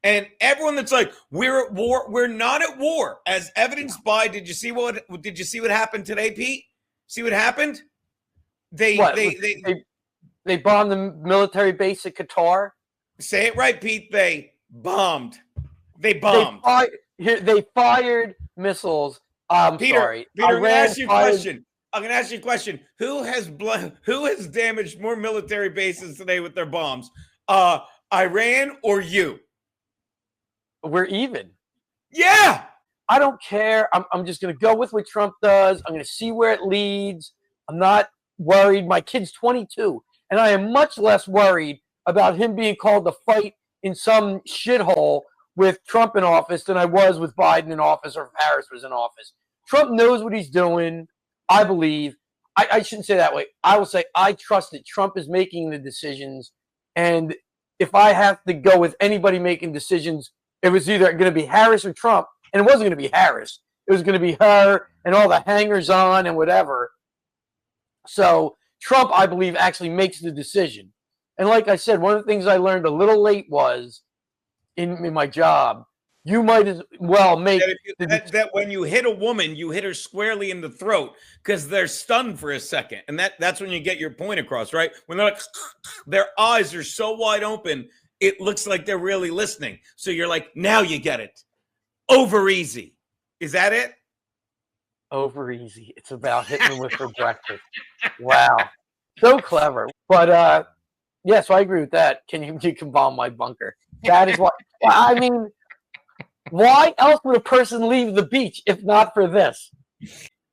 And everyone that's like, we're at war, we're not at war, as evidenced by, did you see what happened today, Pete? See what happened? What? They bombed the military base at Qatar? Say it right, Pete. They bombed. They bombed. They fired missiles. I'm sorry. Peter, I'm going to ask you a question. I'm going to ask you a question. Who has damaged more military bases today with their bombs? Iran or you? We're even. Yeah. I don't care. I'm just going to go with what Trump does. I'm going to see where it leads. I'm not worried. My kid's 22, and I am much less worried about him being called to fight in some shithole with Trump in office than I was with Biden in office or if Harris was in office. Trump knows what he's doing, I believe. I shouldn't say that way. I will say I trust that Trump is making the decisions, and if I have to go with anybody making decisions, it was either going to be Harris or Trump, and it wasn't going to be Harris. It was going to be her and all the hangers-on and whatever. So Trump, I believe, actually makes the decision. And like I said, one of the things I learned a little late was in my job, you might as well make that when you hit a woman, you hit her squarely in the throat because they're stunned for a second. And that's when you get your point across, right? When they're like, their eyes are so wide open, it looks like they're really listening. So you're like, now you get it. Over easy. Is that it? Over easy. It's about hitting them with her breakfast. Wow. So clever. But yeah, so I agree with that. You can bomb my bunker. That is what I mean. Why else would a person leave the beach if not for this?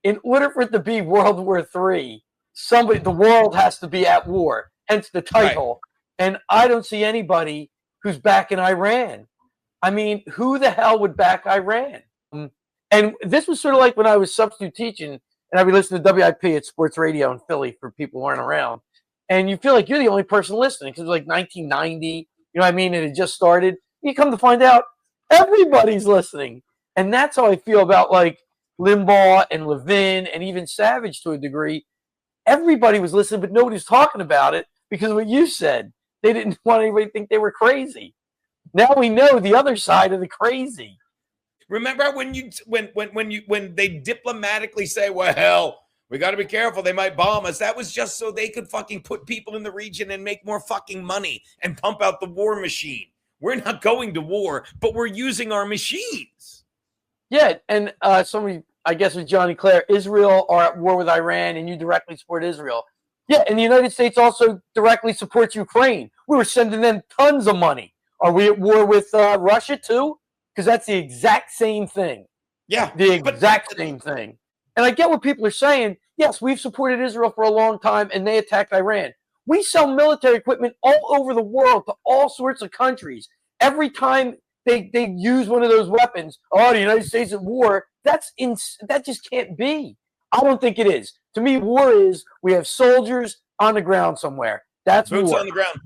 In order for it to be World War III, the world has to be at war. Hence the title. Right. And I don't see anybody who's backing Iran. I mean, who the hell would back Iran? And this was sort of like when I was substitute teaching, and I would listen to WIP at sports radio in Philly for people who aren't around. And you feel like you're the only person listening because it was like 1990. You know what I mean? It had just started. You come to find out everybody's listening. And that's how I feel about like Limbaugh and Levin and even Savage to a degree. Everybody was listening, but nobody's talking about it because of what you said. They didn't want anybody to think they were crazy. Now we know the other side of the crazy. Remember when they diplomatically say, well, we got to be careful, they might bomb us. That was just so they could fucking put people in the region and make more fucking money and pump out the war machine. We're not going to war, but we're using our machines. Yeah, and somebody, I guess with Johnny Clare, Israel are at war with Iran and you directly support Israel. Yeah, and the United States also directly supports Ukraine. We were sending them tons of money. Are we at war with Russia too? Because that's the exact same thing. Yeah. The exact same thing. And I get what people are saying. Yes, we've supported Israel for a long time and they attacked Iran. We sell military equipment all over the world to all sorts of countries. Every time they use one of those weapons, the United States at war, that just can't be. I don't think it is. To me, war is we have soldiers on the ground somewhere. That's boots war. On the ground.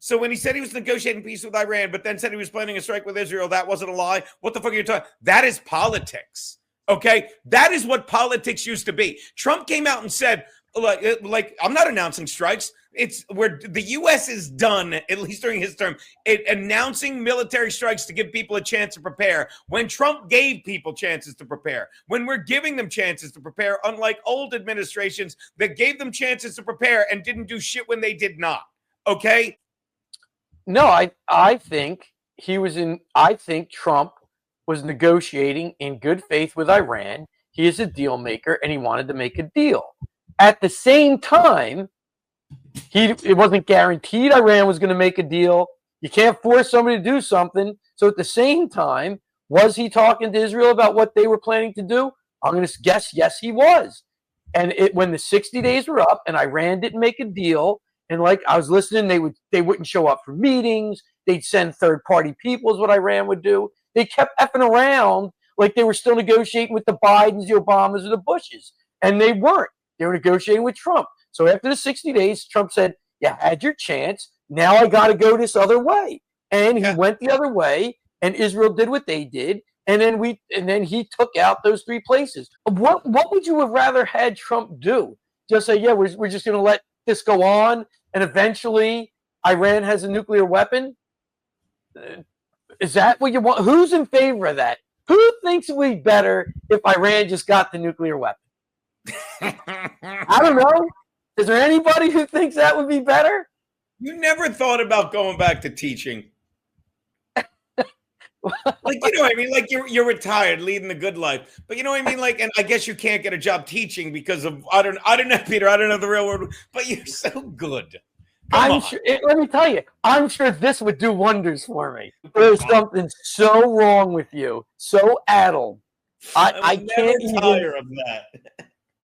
So when he said he was negotiating peace with Iran, but then said he was planning a strike with Israel, that wasn't a lie. What the fuck are you talking? That is politics. Okay? That is what politics used to be. Trump came out and said, like I'm not announcing strikes. It's where the U.S. is done, at least during his term, announcing military strikes to give people a chance to prepare. When Trump gave people chances to prepare, when we're giving them chances to prepare, unlike old administrations that gave them chances to prepare and didn't do shit when they did not. Okay? No, I think Trump was negotiating in good faith with Iran. He is a deal maker and he wanted to make a deal. At the same time, it wasn't guaranteed Iran was going to make a deal. You can't force somebody to do something. So at the same time, was he talking to Israel about what they were planning to do? I'm going to guess yes, he was. And when the 60 days were up and Iran didn't make a deal, and like I was listening, they wouldn't show up for meetings. They'd send third-party people is what Iran would do. They kept effing around like they were still negotiating with the Bidens, the Obamas, or the Bushes. And they weren't. They were negotiating with Trump. So after the 60 days, Trump said, you had your chance. Now I got to go this other way. And he went the other way, and Israel did what they did. And then he took out those three places. What would you have rather had Trump do? Just say, yeah, we're just going to let this go on, and eventually Iran has a nuclear weapon? Is that what you want? Who's in favor of that? Who thinks it would be better if Iran just got the nuclear weapon? I don't know. Is there anybody who thinks that would be better? You never thought about going back to teaching. Like, you know what I mean? Like you're retired, leading the good life. But you know what I mean? Like, and I guess you can't get a job teaching because of I don't know, Peter. I don't know the real word, but you're so good. I'm sure. Let me tell you, I'm sure this would do wonders for me. There's something so wrong with you, so addled. I can't tire of that.